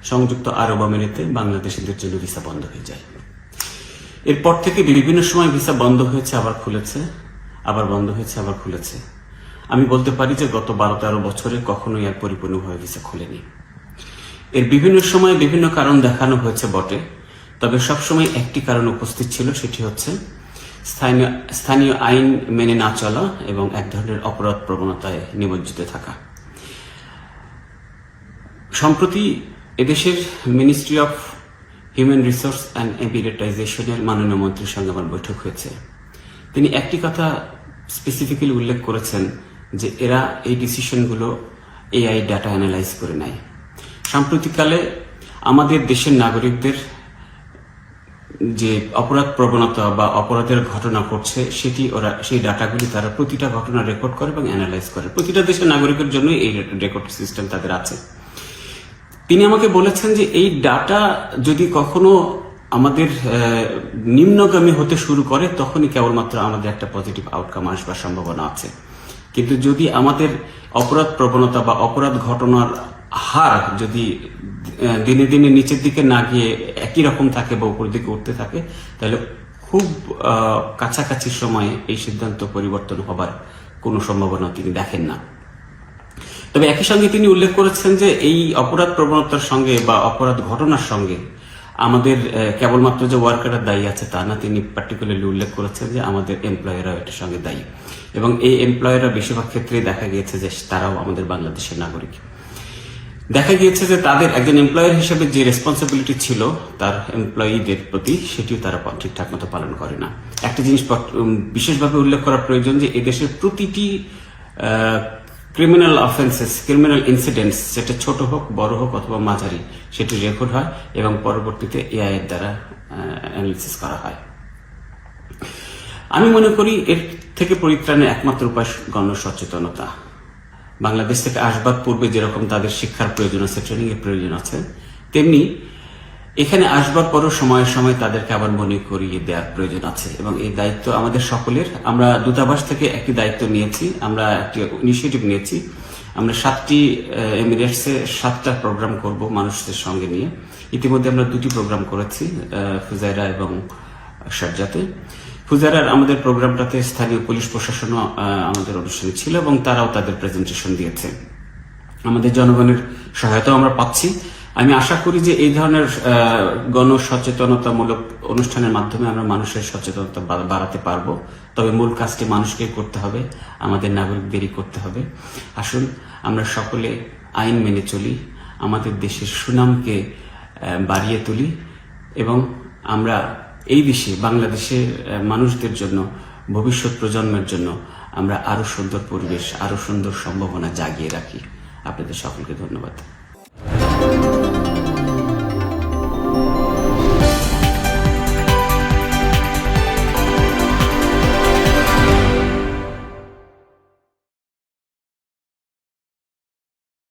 সংযুক্ত আরব আমিরাতে বাংলাদেশিদের জন্য ভিসা বন্ধ হয়ে যায়। এরপর থেকে বিভিন্ন সময় ভিসা বন্ধ হয়েছে, আবার খুলেছে, আবার বন্ধ হয়েছে, আবার খুলেছে। আমি বলতে পারি যে গত 12-13 বছরে কখনোই আর পরিপূর্ণভাবে ভিসা খুলেনি। এর বিভিন্ন সময় বিভিন্ন কারণ দেখানো হয়েছে বটে, তবে সবসময় একটি কারণ উপস্থিত ছিল, সেটি হচ্ছে স্থানীয় আইন মেনে না চলা এবং এক ধরনের অপরাধ প্রবণতায় নিমজ্জিত থাকা। সম্প্রতি এদেশের ministry of human resource and এমিরেটাইজেশনের মাননীয় মন্ত্রীর সঙ্গে আমার বৈঠক হয়েছে। তিনি একটি কথা স্পেসিফিক্যালি উল্লেখ করেছেন যে এরা এই ডিসিশনগুলো এআই ডাটা অ্যানালাইজ করে নেয়। সাম্প্রতিককালে আমাদের দেশের নাগরিকদের যে অপরাধ প্রবণতা বা অপরাধের ঘটনা ঘটছে সেই ডাটাগুলি তারা প্রতিটা ঘটনা রেকর্ড করে এবং অ্যানালাইজ করে। প্রতিটা দেশের নাগরিকের জন্যই এই রেকর্ড সিস্টেম তাদের আছে। তিনি আমাকে বলেছেন যে এই ডাটা যদি কখনো আমাদের নিম্নগামী হতে শুরু করে তখনই কেবলমাত্র আমাদের একটা পজিটিভ আউটকাম আসবার সম্ভাবনা আছে, কিন্তু যদি আমাদের অপরাধ প্রবণতা বা অপরাধ ঘটনার হার যদি দিনে দিনে নিচের দিকে না গিয়ে একই রকম থাকে বা উপর দিকে উঠতে থাকে, তাহলে খুব কাছাকাছি সময়ে এই সিদ্ধান্ত পরিবর্তন হবার কোনো সম্ভাবনা তিনি দেখেন না। তবে একই সঙ্গে তিনি উল্লেখ করেছেন যে এই অপরাধ প্রবণতার সঙ্গে বা অপরাধ ঘটনার সঙ্গে আমাদের কেবলমাত্র যে ওয়ার্কাররা দায়ী আছে তা না, তিনি পার্টিকুলারলি উল্লেখ করেছেন যে আমাদের এমপ্লয়াররা এটার সঙ্গে দায়ী, এবং এই এমপ্লয়াররা বেশিরভাগ ক্ষেত্রেই দেখা গিয়েছে যে তারাও আমাদের বাংলাদেশের নাগরিক। দেখা গিয়েছে যে তাদের একজন এমপ্লয়ার হিসেবে যে রেসপন্সিবিলিটি ছিল তার এমপ্লয়ীদের প্রতি, সেটিও তারা ঠিকঠাক মতো পালন করে না। একটা জিনিস বিশেষভাবে উল্লেখ করা প্রয়োজন যে এদেশের প্রতিটি ক্রিমিনাল অফেন্সেস, ক্রিমিনাল ইনসিডেন্টস, সেটা ছোট হোক বড় হোক অথবা মাঝারি, সেটি রেকর্ড হয় এবং পরবর্তীতে এআই এর দ্বারা অ্যানালিসিস করা হয়। আমি মনে করি এর থেকে পরিত্রাণের একমাত্র উপায় গণসচেতনতা। বাংলাদেশ থেকে আসবার পূর্বে যেরকম তাদের শিক্ষার প্রয়োজন আছে, ট্রেনিং এর প্রয়োজন আছে, তেমনি এখানে আসবার পরও সময়ে সময়ে তাদেরকে আবার মনে করিয়ে দেওয়ার প্রয়োজন আছে, এবং এই দায়িত্ব আমাদের সকলের। আমরা দূতাবাস থেকে একটি দায়িত্ব নিয়েছি, আমরা একটি ইনিশিয়েটিভ নিয়েছি। আমরা 7টি এমিরেটসে 7টা প্রোগ্রাম করব মানুষদের সঙ্গে নিয়ে। ইতিমধ্যে আমরা 2টি প্রোগ্রাম করেছি, ফুজাইরা এবং শারজাতে। ফুজাইরার আমাদের প্রোগ্রামটাতে স্থানীয় পুলিশ প্রশাসনও আমাদের অনুষ্ঠানে ছিল এবং তারাও তাদের প্রেজেন্টেশন দিয়েছে। আমাদের জনগণের সহায়তাও আমরা পাচ্ছি। আমি আশা করি যে এই ধরনের গণসচেতনতামূলক অনুষ্ঠানের মাধ্যমে আমরা মানুষের সচেতনতা বাড়াতে পারবো। তবে মূল কাজটি মানুষকে করতে হবে, আমাদের নাগরিকদেরই করতে হবে। আসুন আমরা সকলে আইন মেনে চলি, আমাদের দেশের সুনামকে বাড়িয়ে তুলি এবং আমরা এই দেশে বাংলাদেশের মানুষদের জন্য, ভবিষ্যৎ প্রজন্মের জন্য আমরা আরো সুন্দর পরিবেশ, আরো সুন্দর সম্ভাবনা জাগিয়ে রাখি। আপনাদের সকলকে ধন্যবাদ।